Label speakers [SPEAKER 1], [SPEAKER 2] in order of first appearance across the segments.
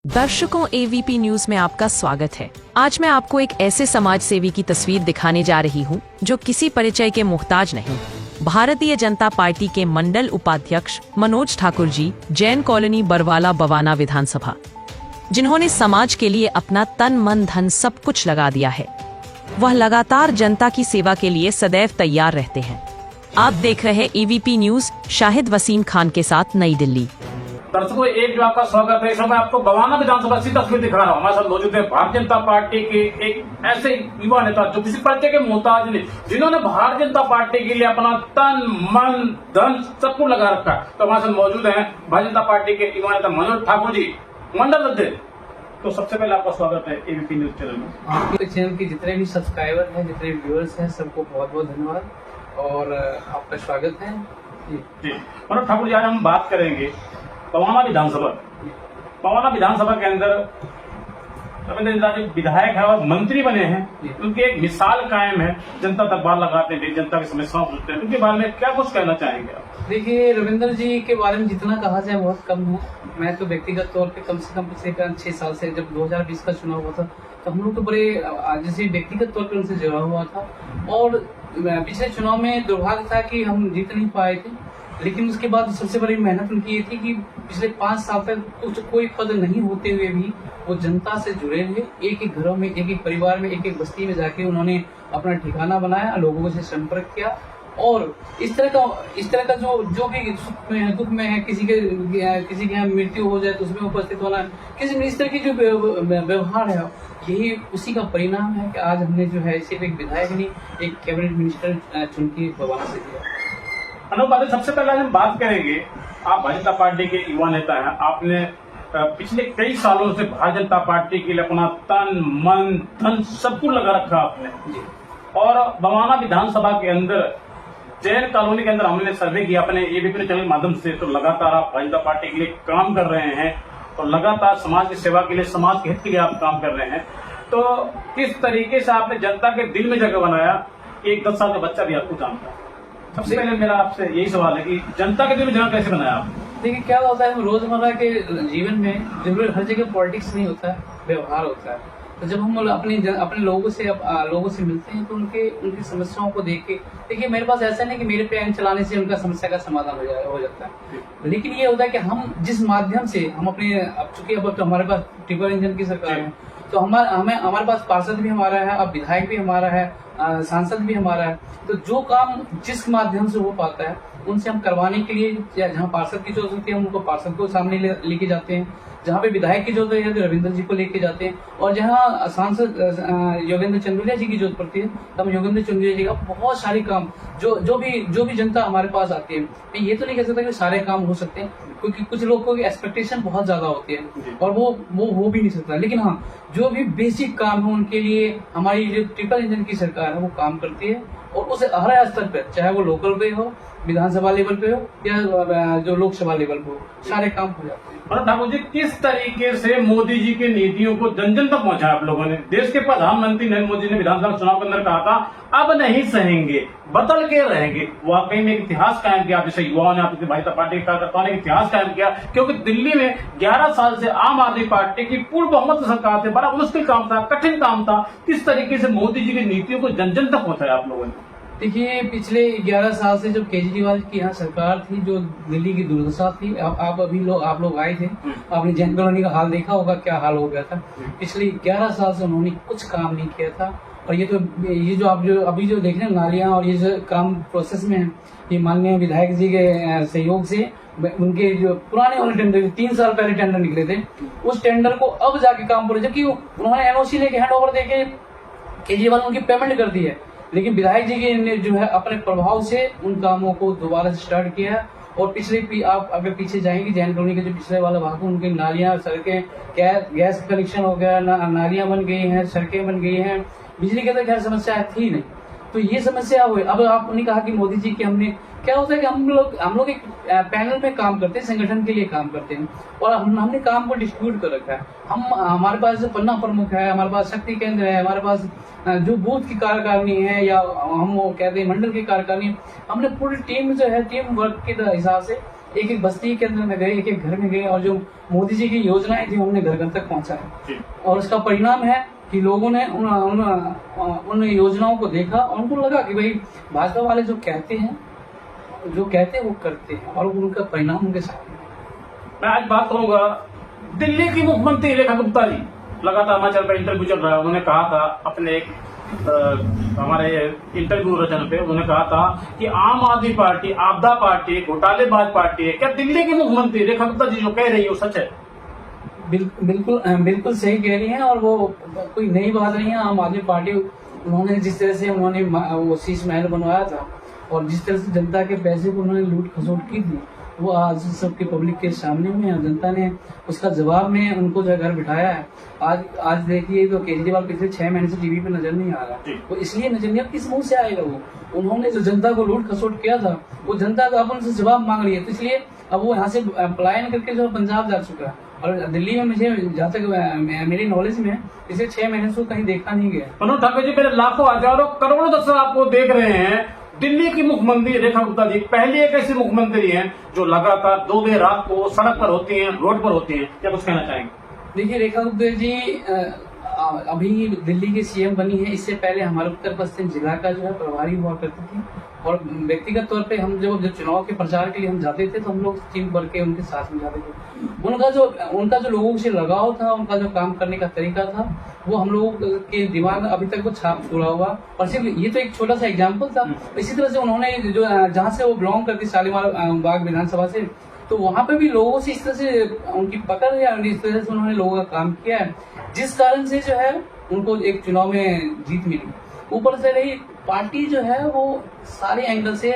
[SPEAKER 1] दर्शकों, AVP news में आपका स्वागत है। आज मैं आपको एक ऐसे समाज सेवी की तस्वीर दिखाने जा रही हूं, जो किसी परिचय के मुहताज नहीं। भारतीय जनता पार्टी के मंडल उपाध्यक्ष मनोज ठाकुर जी, जैन कॉलोनी बरवाला बवाना विधानसभा, जिन्होंने समाज के लिए अपना तन मन धन सब कुछ लगा दिया है। वह लगातार जनता की सेवा के लिए सदैव तैयार रहते हैं। आप देख रहे हैं एवीपी न्यूज। शाहिद वसीम खान के साथ, नई दिल्ली।
[SPEAKER 2] दर्शकों, एक जो आपका स्वागत है। इस समय आपको बवाना विधानसभा की तस्वीर दिखा रहा हूँ। हमारे साथ मौजूद है भारतीय जनता पार्टी के एक ऐसे युवा नेता जो किसी परिचय के मोहताज नहीं, जिन्होंने भारतीय जनता पार्टी के लिए अपना तन मन धन सब कुछ लगा रखा है। तो हमारे साथ मौजूद है भारतीय जनता पार्टी के युवा नेता मनोज ठाकुर जी, मंडल अध्यक्ष। तो सबसे पहले आपका स्वागत है एबीपी न्यूज चैनल में।
[SPEAKER 3] आपके चैनल के जितने भी सब्सक्राइबर हैं, जितने भी व्यूअर्स हैं, सबको बहुत बहुत धन्यवाद और आपका स्वागत है
[SPEAKER 2] जी। मनोज ठाकुर जी, आज हम बात करेंगे बवाना विधानसभा के अंदर रविंद्र इंदिरा जी विधायक है और मंत्री बने हैं। उनकी एक मिसाल कायम है, जनता दरबार लगाते हैं, जनता की समस्याओं सुनते हैं। उनके बारे में क्या कुछ कहना चाहेंगे आप?
[SPEAKER 3] देखिए, रविंद्र जी के बारे में जितना कहा जाए बहुत कम है। मैं तो व्यक्तिगत तौर पे कम से कम पिछले 6 साल से, जब 2020 का चुनाव हुआ था, तो हम लोग तो बड़े जैसे व्यक्तिगत तौर पर उनसे जुड़ा हुआ था। और पिछले चुनाव में दुर्भाग्य था कि हम जीत नहीं पाए थे, लेकिन उसके बाद सबसे बड़ी मेहनत उनकी ये थी कि पिछले 5 साल तक कुछ कोई पद नहीं होते हुए भी वो जनता से जुड़े रहे। एक एक घरों में, एक एक परिवार में, एक एक बस्ती में जाके उन्होंने अपना ठिकाना बनाया, लोगों से संपर्क किया। और इस तरह का जो भी सुख में है, दुख में है, किसी के यहाँ मृत्यु हो जाए तो उसमें उपस्थित होना, किसी में इस तरह की जो व्यवहार है, यही उसी का परिणाम है कि आज हमने जो है सिर्फ एक विधायक नहीं, एक कैबिनेट मिनिस्टर चुन के बवाना से दिया।
[SPEAKER 2] अनुपात, सबसे पहले हम बात करेंगे, आप भारतीय जनता पार्टी के युवा नेता हैं। आपने पिछले कई सालों से भारतीय जनता पार्टी के लिए अपना तन मन धन सब कुछ लगा रखा आपने जी। और बवाना विधानसभा के अंदर जैन कॉलोनी के अंदर हमने सर्वे किया अपने एबीपी चैनल के माध्यम से। तो लगातार आप भारतीय जनता पार्टी के लिए काम कर रहे हैं और लगातार समाज की सेवा के लिए, समाज के हित के लिए आप काम कर रहे हैं। तो किस तरीके से आपने जनता के दिल में जगह बनाया कि एक 10 साल का बच्चा भी आपको जानता है? सबसे पहले मेरा आपसे यही सवाल है कि जनता के दिल में जगह कैसे बनाया आपने?
[SPEAKER 3] देखिए, क्या होता है, रोजमर्रा के जीवन में जरूर हर जगह पॉलिटिक्स नहीं होता है, व्यवहार होता है। तो जब हम अपने लोगों से मिलते हैं तो उनकी समस्याओं को देख के, देखिए मेरे पास ऐसा नहीं कि मेरे पे चलाने से उनका समस्या का समाधान हो जाता है। लेकिन ये होता है कि हम जिस माध्यम से हम अपने, अब चूंकि अब तो हमारे पास ट्रिपल इंजन की सरकार है, तो हमारे पास पार्षद भी हमारा है, अब विधायक भी हमारा है, सांसद भी हमारा है। तो जो काम जिस माध्यम से हो पाता है उनसे हम करवाने के लिए, जहाँ पार्षद की जरूरत होती है हम उनको पार्षद को सामने लेके जाते हैं, जहाँ पे विधायक की जरूरत है तो रविंद्र जी को लेके जाते हैं, और जहाँ सांसद योगेंद्र चंद्रोलिया जी की जरूरत पड़ती है तो हम योगेंद्र चंद्रोलिया जी का बहुत सारे काम, जो भी जनता हमारे पास आती है, मैं ये तो नहीं कह सकता कि सारे काम हो सकते हैं, क्योंकि कुछ लोगों की एक्सपेक्टेशन बहुत ज्यादा होती है और वो हो भी नहीं सकता। लेकिन हाँ, जो भी बेसिक काम है उनके लिए हमारी जो ट्रिपल इंजन की सरकार है वो काम करती है, और उसे हर स्तर पर, चाहे वो लोकल पे हो, विधानसभा लेवल पे हो या जो लोकसभा लेवल पे हो, सारे काम हो जाते हैं।
[SPEAKER 2] और ठाकुर जी, किस तरीके से मोदी जी की नीतियों को जन जन तक पहुंचाया आप लोगों ने? देश के प्रधानमंत्री नरेंद्र मोदी ने विधानसभा चुनाव के अंदर कहा था, अब नहीं सहेंगे, बदल के रहेंगे। वाकई में एक इतिहास कायम किया, जैसे युवाओं ने, आपकी भारतीय पार्टी के कार्यकर्ताओं ने इतिहास कायम किया, क्योंकि दिल्ली में 11 साल से आम आदमी पार्टी की पूर्ण बहुमत सरकार थी। बड़ा मुश्किल काम था, कठिन काम था। किस तरीके से मोदी जी की नीतियों को जन जन तक पहुंचाया आप लोगों ने?
[SPEAKER 3] देखिए, पिछले 11 साल से जब केजरीवाल की यहाँ सरकार थी, जो दिल्ली की दुर्दशा थी, आप लोग आए थे, आपने जैन कॉलोनी का हाल देखा होगा, क्या हाल हो गया था। पिछले 11 साल से उन्होंने कुछ काम नहीं किया था। और ये जो अभी जो देख रहे हैं नालियां और ये जो काम प्रोसेस में है, ये माननीय विधायक जी के सहयोग से उनके जो पुराने वाले टेंडर, 3 साल पहले टेंडर निकले थे, उस टेंडर को अब जाके काम पूरे, जबकि उन्होंने एनओसी लेके हैंड ओवर देके केजरीवाल उनकी पेमेंट कर दी है, लेकिन विधायक जी ने जो है अपने प्रभाव से उन कामों को दोबारा से स्टार्ट किया है। और आप अगर पीछे जाएंगे, जैन कॉलोनी के जो पिछले वाला भाग है, उनकी नालियां, सड़कें, गैस कनेक्शन हो गया, नालियां बन गई हैं, सड़कें बन गई हैं, बिजली की तो खैर समस्या थी नहीं। तो ये समस्या हुई। अब आपने कहा कि मोदी जी की हमने, क्या होता है कि हम लोग एक पैनल में काम करते हैं, संगठन के लिए काम करते हैं, और हमने काम को डिस्ट्रीब्यूट कर रखा है। हमारे पास जो पन्ना प्रमुख है, हमारे पास शक्ति केंद्र है, हमारे पास जो बूथ की कार्यकारिणी है, या हम वो कहते हैं मंडल की कार्यकारिणी, हमने पूरी टीम जो है, टीम वर्क के हिसाब से एक एक बस्ती के अंदर में गए, एक एक घर में गए और जो मोदी जी की योजनाएं थी हमने घर घर तक पहुंचाया। और उसका परिणाम है कि लोगों ने उन योजनाओं को देखा और उनको लगा कि भाई भाजपा वाले जो कहते हैं वो करते हैं और उनका परिणाम उनके सामने।
[SPEAKER 2] मैं आज बात करूंगा दिल्ली की मुख्यमंत्री रेखा गुप्ता जी, लगातार हिमाचल पर इंटरव्यू चल रहा है। उन्होंने कहा था अपने एक हमारे इंटरव्यू रचन पे, उन्होंने कहा था कि आम आदमी पार्टी आपदा पार्टी, घोटालेबाज पार्टी है। क्या दिल्ली की मुख्यमंत्री रेखा गुप्ता जी जो कह रही है वो सच है?
[SPEAKER 3] बिल्कुल सही कह रही हैं और वो कोई नई बात नहीं है। आम आदमी पार्टी उन्होंने जिस तरह से उन्होंने वो शीश महल बनवाया था और जिस तरह से जनता के पैसे को उन्होंने लूट खसोट की थी, वो आज सबके पब्लिक के सामने में है। जनता ने उसका जवाब में उनको जो घर बिठाया है। आज देखिए तो केजरीवाल पिछले 6 महीने से टीवी पे नजर नहीं आ रहा। वो इसलिए नजर नहीं, किस मुंह से आएगा वो? उन्होंने जो जनता को लूट खसोट किया था वो जनता का अपन से जवाब मांग रही है, तो इसलिए अब वो यहाँ से पलायन करके जो पंजाब जा चुका है। और दिल्ली में मुझे जहाँ तक मेरी नॉलेज में पिछले 6 महीने से कहीं देखा नहीं गया।
[SPEAKER 2] मनोज ठाकुर जी, मेरे लाखों हजारों करोड़ों दर्शक आपको देख रहे हैं। दिल्ली की मुख्यमंत्री रेखा गुप्ता जी पहली एक ऐसी मुख्यमंत्री हैं जो लगातार 2 देर रात को सड़क पर होती हैं, रोड पर होती हैं। क्या कुछ कहना चाहेंगे?
[SPEAKER 3] देखिए, रेखा गुप्ता जी अभी दिल्ली की सीएम बनी है। इससे पहले हमारे उत्तर पश्चिम जिला का जो है प्रभारी हुआ करती थी और व्यक्तिगत तौर पे हम जब चुनाव के प्रचार के लिए हम जाते थे तो हम लोग टीम भर के उनके साथ में जाते थे। उनका जो लोगों से लगाव था, उनका जो काम करने का तरीका था, वो हम लोगों के दिमाग में अभी तक वो छाप छोड़ा हुआ। और सिर्फ ये तो एक छोटा सा एग्जाम्पल था। इसी तरह से उन्होंने जो जहाँ से वो बिलोंग करती शालीमार बाग विधानसभा से, तो वहां पे भी लोगों से इस तरह से उनकी पकड़ है और इस तरह से उन्होंने लोगों का काम किया है, जिस कारण से जो है उनको एक चुनाव में जीत मिली। ऊपर से रही पार्टी जो है वो सारे एंगल से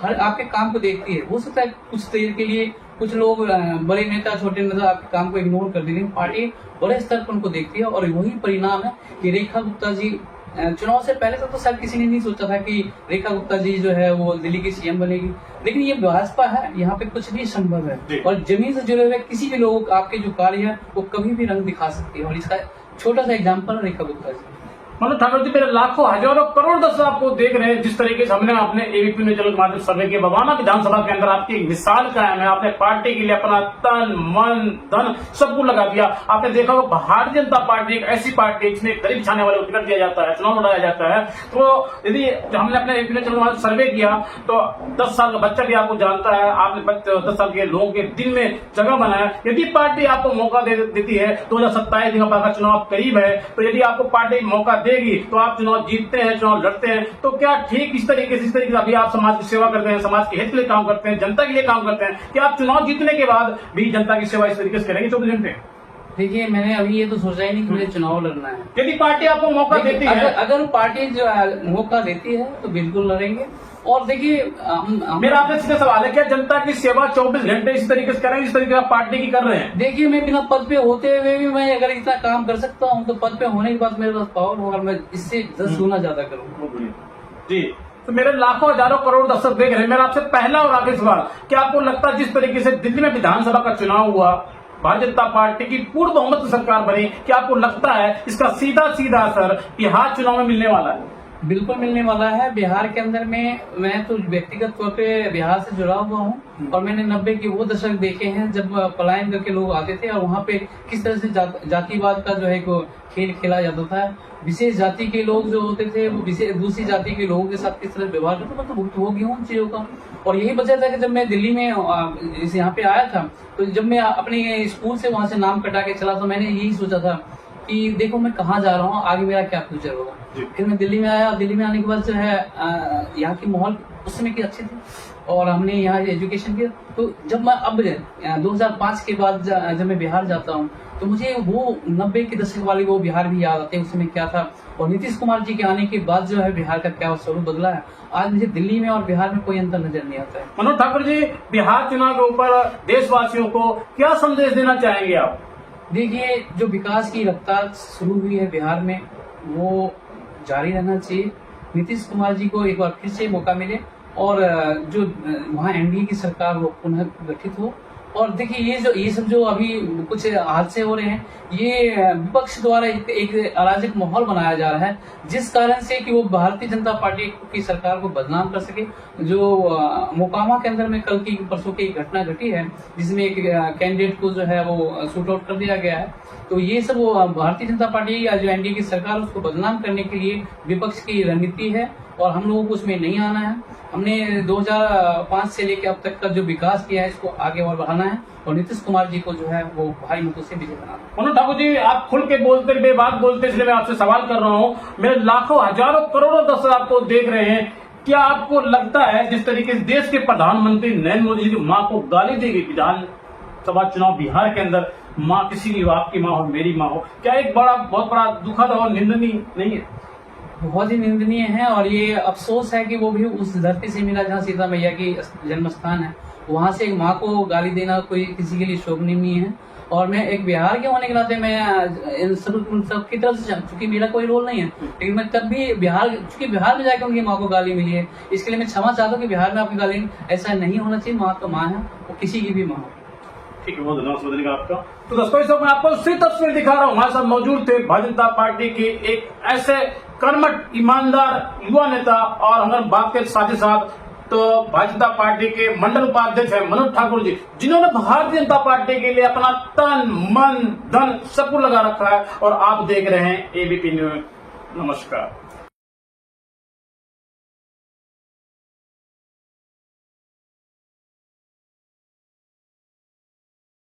[SPEAKER 3] हर आपके काम को देखती है। हो सकता है कुछ देर के लिए कुछ लोग बड़े नेता छोटे नेता आपके काम को इग्नोर कर देंगे, पार्टी बड़े स्तर पर उनको देखती है और वही परिणाम है कि रेखा गुप्ता जी चुनाव से पहले तो शायद किसी ने नहीं सोचा था कि रेखा गुप्ता जी जो है वो दिल्ली की सीएम बनेगी, लेकिन ये भाजपा है, यहाँ पे कुछ भी संभव है। और जमीन से जुड़े हुए किसी भी लोग आपके जो कार्य है वो कभी भी रंग दिखा सकती है और इसका छोटा सा एग्जाम्पल रेखा गुप्ता जी।
[SPEAKER 2] मनोज ठाकुर जी, मेरे लाखों हजारों करोड़ दर्शक आपको देख रहे हैं। जिस तरीके से हमने अपने एबीपी न्यूज़ चैनल के माध्यम से सर्वे किया, बवाना विधानसभा के अंदर आपकी एक मिसाल कायम है। आपने पार्टी के लिए अपना तन मन धन सब कुछ लगा दिया। आपने देखा होगा भारतीय जनता पार्टी एक ऐसी पार्टी जिसमें गरीब छाने वाले को टिकट दिया जाता है, चुनाव लड़ाया जाता है। तो यदि हमने अपने एबीपी न्यूज़ चैनल के माध्यम से सर्वे किया तो 10 साल का बच्चा भी आपको जानता है, आपने 10 साल के लोगों के दिल में जगह बनाया। यदि पार्टी आपको मौका देती है, 2027 का चुनाव करीब है, तो यदि आपको पार्टी मौका देगी तो आप चुनाव जीतते हैं, चुनाव लड़ते हैं। तो क्या ठीक इस तरीके से अभी आप समाज की सेवा करते हैं, समाज के हित के लिए काम करते हैं, जनता के लिए काम करते हैं, क्या आप चुनाव जीतने के बाद भी जनता की सेवा इस तरीके से करेंगे 24 घंटे?
[SPEAKER 3] देखिए, मैंने अभी ये तो सोचा ही नहीं कि मुझे चुनाव लड़ना है।
[SPEAKER 2] यदि पार्टी आपको मौका देती है,
[SPEAKER 3] अगर पार्टी जो मौका देती है तो बिल्कुल लड़ेंगे। और देखिए,
[SPEAKER 2] मेरा आपसे सीधा सवाल है, क्या जनता की सेवा 24 घंटे इस तरीके से करें जिस तरीके से आप पार्टी की कर रहे हैं?
[SPEAKER 3] देखिए, मैं बिना पद पे होते हुए भी मैं अगर इतना काम कर सकता हूँ तो पद पे होने के बाद मेरे पास पावर होगा, मैं इससे 10 गुना ज्यादा करूँगा।
[SPEAKER 2] जी, तो मेरे लाखों हजारों करोड़ दर्शक देख रहे हैं। मेरा आपसे पहला और आखिरी सवाल, क्या आपको लगता है जिस तरीके से दिल्ली में विधानसभा का चुनाव हुआ, भारतीय जनता पार्टी की पूर्ण बहुमत की सरकार बनी, क्या आपको लगता है इसका सीधा सीधा असर बिहार चुनाव में मिलने वाला है?
[SPEAKER 3] बिल्कुल मिलने वाला है। बिहार के अंदर में मैं तो व्यक्तिगत तौर पे बिहार से जुड़ा हुआ हूँ और मैंने 90 के वो दशक देखे हैं जब पलायन करके लोग आते थे और वहाँ पे किस तरह से जातिवाद का जो है खेल खेला जाता था। विशेष जाति के लोग जो होते थे वो दूसरी जाति के लोगों के साथ किस तरह व्यवहार करते, मतलब भुगतान हो उन चीजों का। और यही वजह था कि जब मैं दिल्ली में यहाँ पे आया था तो जब मैं अपने स्कूल से वहां से नाम कटा के चला तो मैंने यही सोचा था कि देखो मैं कहाँ जा रहा हूँ, आगे मेरा क्या फ्यूचर होगा। फिर मैं दिल्ली में आया। दिल्ली में आने के बाद जो है यहाँ की माहौल उस समय की अच्छी थी और हमने यहाँ एजुकेशन किया। तो जब मैं अब 2005 के बाद जब मैं बिहार जाता हूँ तो मुझे वो 90 के दशक वाले वो बिहार भी याद आते हैं, उस समय क्या था। और नीतीश कुमार जी के आने के बाद जो है बिहार का क्या स्वरूप बदला है, आज मुझे दिल्ली में और बिहार में कोई अंतर नजर नहीं आता है।
[SPEAKER 2] मनोज ठाकुर जी, बिहार चुनाव के ऊपर देशवासियों को क्या संदेश देना चाहेंगे आप?
[SPEAKER 3] देखिए, जो विकास की रफ्तार शुरू हुई है बिहार में वो जारी रहना चाहिए। नीतीश कुमार जी को एक बार फिर से मौका मिले और जो वहाँ एनडीए की सरकार हो पुनः गठित हो और देखिए ये सब जो अभी कुछ हादसे हो रहे हैं, ये विपक्ष द्वारा एक अराजक माहौल बनाया जा रहा है, जिस कारण से कि वो भारतीय जनता पार्टी की सरकार को बदनाम कर सके। जो मोकामा के अंदर में कल की परसों की एक घटना घटी है, जिसमें एक कैंडिडेट को जो है वो शूट आउट कर दिया गया है, तो ये सब वो भारतीय जनता पार्टी या जो एनडीए की सरकार उसको बदनाम करने के लिए विपक्ष की रणनीति है, और हम लोगों को उसमें नहीं आना है। हमने 2005 से लेकर अब तक का जो विकास किया है इसको आगे और बढ़ाना है, और नीतीश कुमार जी को जो है वो भारी मतों से विजय बनाना है।
[SPEAKER 2] मनोज ठाकुर जी, आप खुल के बोलते बेबाक बोलते, इसलिए मैं आपसे सवाल कर रहा हूँ। मेरे लाखों हजारों करोड़ों दर्शक आपको देख रहे हैं, क्या आपको लगता है जिस तरीके से देश के प्रधानमंत्री नरेंद्र मोदी जी की मां को गाली दी गई विधानसभा चुनाव बिहार के अंदर, मां किसी की आपकी मां हो मेरी मां हो, क्या एक बहुत बड़ा दुखद और निंदनीय नहीं है?
[SPEAKER 3] बहुत ही निंदनीय है, और ये अफसोस है कि वो भी उस धरती से मिला जहाँ सीता मैया की जन्म स्थान है, वहां से एक माँ को गाली देना कोई किसी के लिए शोभनीय नहीं है। और मैं एक बिहार के होने के नाते मैं इन सब की तरफ से, चूंकि मेरा कोई रोल नहीं है, लेकिन मैं तब भी चूंकि बिहार में जाकर उनकी माँ को गाली मिली है, इसके लिए मैं क्षमा चाहता हूँ कि बिहार में आपकी गाली ऐसा नहीं होना चाहिए। माँ तो माँ है, वो किसी की भी माँ हो।
[SPEAKER 2] ठीक है, बहुत धन्यवाद समझने का आपका। तो दोस्तों, इस वक्त मैं आपको उसी तस्वीर दिखा रहा हूँ, हमारे साथ मौजूद थे भारतीय जनता पार्टी के एक ऐसे कर्मठ ईमानदार युवा नेता, और अगर बात करें साथ ही साथ तो भारतीय जनता पार्टी के मंडल उपाध्यक्ष है मनोज ठाकुर जी, जिन्होंने भारतीय जनता पार्टी के लिए अपना तन मन धन सब कुछ लगा रखा है, और आप देख रहे हैं एबीपी न्यूज। नमस्कार।